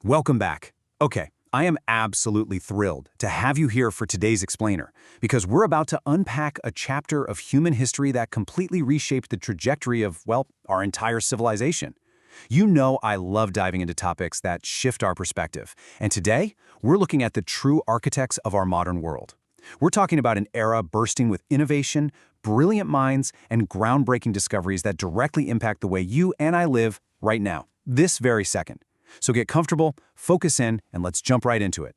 Welcome back. Okay, I am absolutely thrilled to have you here for today's explainer, because we're about to unpack a chapter of human history that completely reshaped the trajectory of, well, our entire civilization. You know I love diving into topics that shift our perspective, and today, we're looking at the true architects of our modern world. We're talking about an era bursting with innovation, brilliant minds, and groundbreaking discoveries that directly impact the way you and I live right now, this very second. So get comfortable, focus in, and let's jump right into it.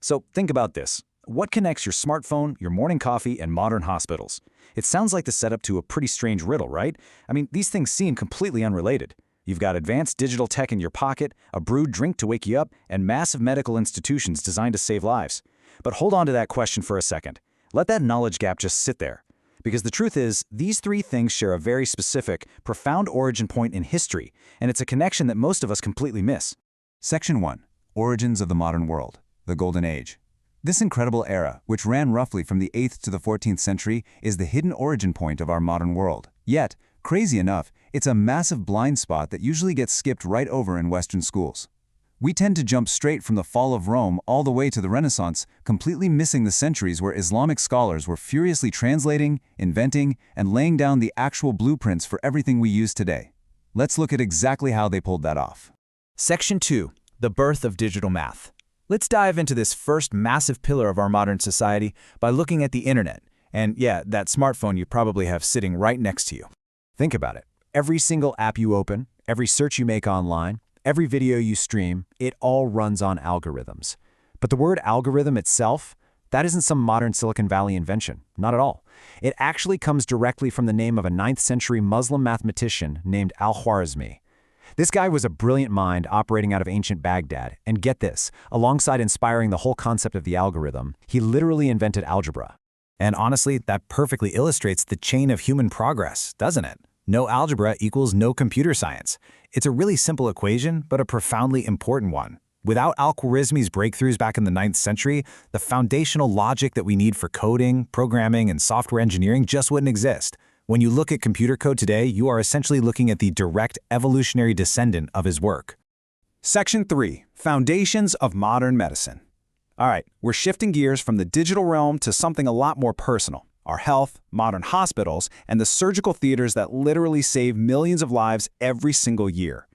So think about this. What connects your smartphone, your morning coffee, and modern hospitals? It sounds like the setup to a pretty strange riddle, right? I mean, these things seem completely unrelated. You've got advanced digital tech in your pocket, a brewed drink to wake you up, and massive medical institutions designed to save lives. But hold on to that question for a second. Let that knowledge gap just sit there. Because the truth is, these three things share a very specific, profound origin point in history, and it's a connection that most of us completely miss. Section 1. Origins of the Modern World, the Golden Age. This incredible era, which ran roughly from the 8th to the 14th century, is the hidden origin point of our modern world. Yet, crazy enough, it's a massive blind spot that usually gets skipped right over in Western schools. We tend to jump straight from the fall of Rome all the way to the Renaissance, completely missing the centuries where Islamic scholars were furiously translating, inventing, and laying down the actual blueprints for everything we use today. Let's look at exactly how they pulled that off. Section 2. The birth of digital math. Let's dive into this first massive pillar of our modern society by looking at the internet. And yeah, that smartphone you probably have sitting right next to you. Think about it. Every single app you open, every search you make online, every video you stream, it all runs on algorithms. But the word algorithm itself, that isn't some modern Silicon Valley invention, not at all. It actually comes directly from the name of a 9th century Muslim mathematician named Al-Khwarizmi. This guy was a brilliant mind operating out of ancient Baghdad, and get this, alongside inspiring the whole concept of the algorithm, he literally invented algebra. And honestly, that perfectly illustrates the chain of human progress, doesn't it? No algebra equals no computer science. It's a really simple equation, but a profoundly important one. Without Al-Khwarizmi's breakthroughs back in the 9th century, the foundational logic that we need for coding, programming, and software engineering just wouldn't exist. When you look at computer code today, you are essentially looking at the direct evolutionary descendant of his work. Section 3. Foundations of Modern Medicine. All right, we're shifting gears from the digital realm to something a lot more personal. Our health, modern hospitals, and the surgical theaters that literally save millions of lives every single year.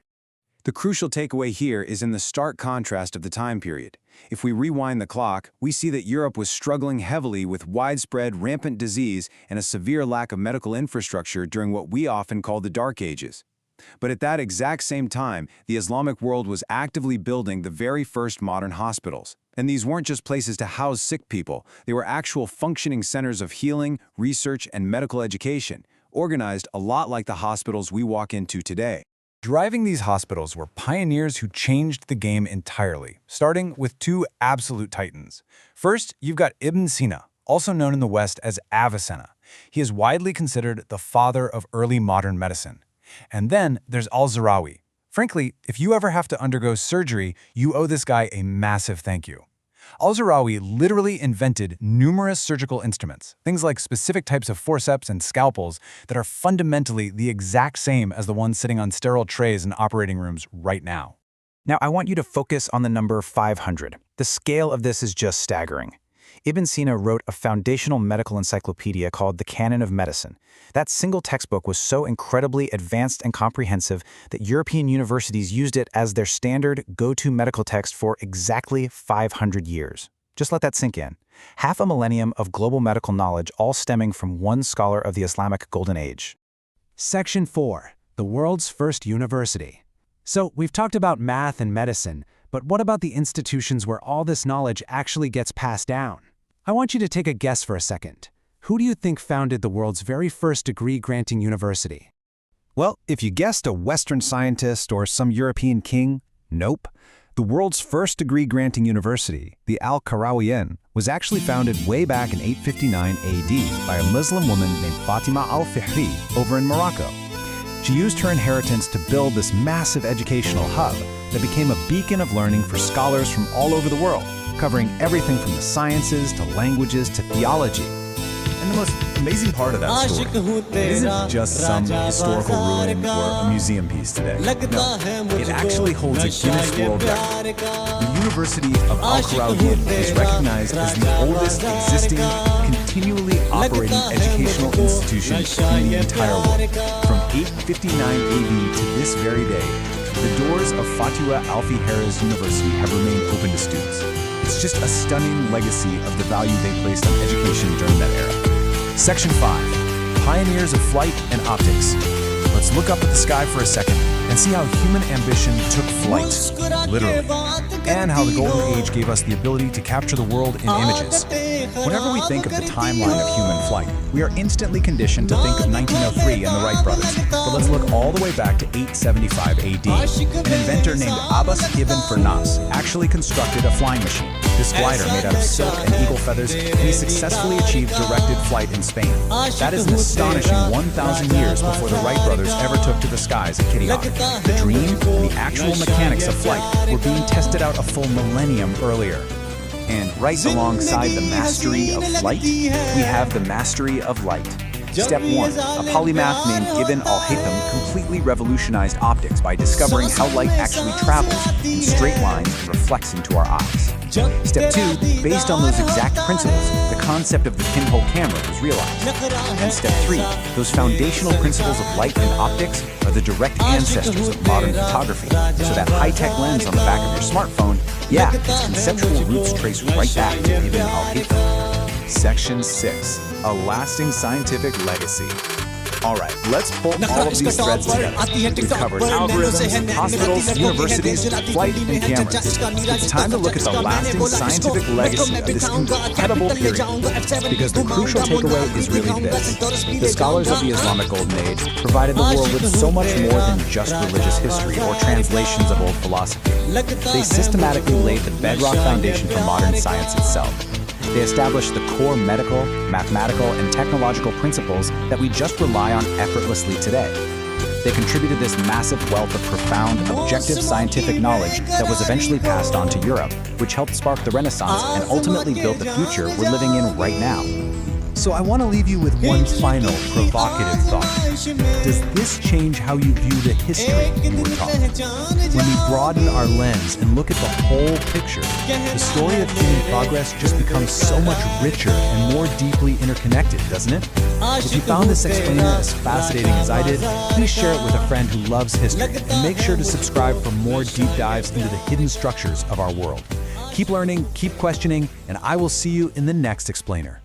The crucial takeaway here is in the stark contrast of the time period. If we rewind the clock, we see that Europe was struggling heavily with widespread, rampant disease and a severe lack of medical infrastructure during what we often call the Dark Ages. But at that exact same time, the Islamic world was actively building the very first modern hospitals. And these weren't just places to house sick people, they were actual functioning centers of healing, research, and medical education, organized a lot like the hospitals we walk into today. Driving these hospitals were pioneers who changed the game entirely, starting with two absolute titans. First, you've got Ibn Sina, also known in the West as Avicenna. He is widely considered the father of early modern medicine. And then there's Al-Zarawi. Frankly, if you ever have to undergo surgery, you owe this guy a massive thank you. Al-Zarawi literally invented numerous surgical instruments, things like specific types of forceps and scalpels that are fundamentally the exact same as the ones sitting on sterile trays in operating rooms right now. Now, I want you to focus on the number 500. The scale of this is just staggering. Ibn Sina wrote a foundational medical encyclopedia called The Canon of Medicine. That single textbook was so incredibly advanced and comprehensive that European universities used it as their standard go-to medical text for exactly 500 years. Just let that sink in. Half a millennium of global medical knowledge, all stemming from one scholar of the Islamic Golden Age. Section 4. The world's first university. So, we've talked about math and medicine, but what about the institutions where all this knowledge actually gets passed down? I want you to take a guess for a second. Who do you think founded the world's very first degree-granting university? Well, if you guessed a Western scientist or some European king, nope. The world's first degree-granting university, the Al-Qarawiyyin, was actually founded way back in 859 AD by a Muslim woman named Fatima al-Fihri over in Morocco. She used her inheritance to build this massive educational hub that became a beacon of learning for scholars from all over the world, covering everything from the sciences to languages to theology. And And the most amazing part of that story, it isn't just some historical ruin or a museum piece today. No, it actually holds a Guinness World Record. The University of Al-Qarawiyyin is recognized as the oldest existing, continually operating educational institution in the entire world. From 859 AD to this very day, the doors of Fatwa Al-Fihara's University have remained open to students. It's just a stunning legacy of the value they placed on education during that era. Section 5. Pioneers of Flight and Optics. Let's look up at the sky for a second and see how human ambition took flight, literally, and how the Golden Age gave us the ability to capture the world in images. Whenever we think of the timeline of human flight, we are instantly conditioned to think of 1903 and the Wright brothers. But let's look all the way back to 875 AD. An inventor named Abbas ibn Firnas actually constructed a flying machine. This glider made out of silk and eagle feathers, and he successfully achieved directed flight in Spain. That is an astonishing 1,000 years before the Wright brothers ever took to the skies at Kitty Hawk. The dream and the actual mechanics of flight were being tested out a full millennium earlier. And right alongside the mastery of flight, we have the mastery of light. Step 1. A polymath named Ibn al-Haytham completely revolutionized optics by discovering how light actually travels in straight lines and reflects into our eyes. Step 2. Based on those exact principles, the concept of the pinhole camera was realized. And Step 3. Those foundational principles of light and optics are the direct ancestors of modern photography. So that high-tech lens on the back of your smartphone, yeah, its conceptual roots trace right back to Ibn al-Haytham. Section 6. A lasting scientific legacy. Alright, let's pull all of these threads together. We've covered algorithms, hospitals, universities, flight, and cameras. It's time to look at the lasting scientific legacy of this incredible period. Because the crucial takeaway is really this. The scholars of the Islamic Golden Age provided the world with so much more than just religious history or translations of old philosophy. They systematically laid the bedrock foundation for modern science itself. They established the core medical, mathematical, and technological principles that we just rely on effortlessly today. They contributed this massive wealth of profound, objective scientific knowledge that was eventually passed on to Europe, which helped spark the Renaissance and ultimately build the future we're living in right now. So I want to leave you with one final provocative thought. Does this change how you view the history you were taught? When we broaden our lens and look at the whole picture, the story of human progress just becomes so much richer and more deeply interconnected, doesn't it? If you found this explainer as fascinating as I did, please share it with a friend who loves history, and make sure to subscribe for more deep dives into the hidden structures of our world. Keep learning, keep questioning, and I will see you in the next explainer.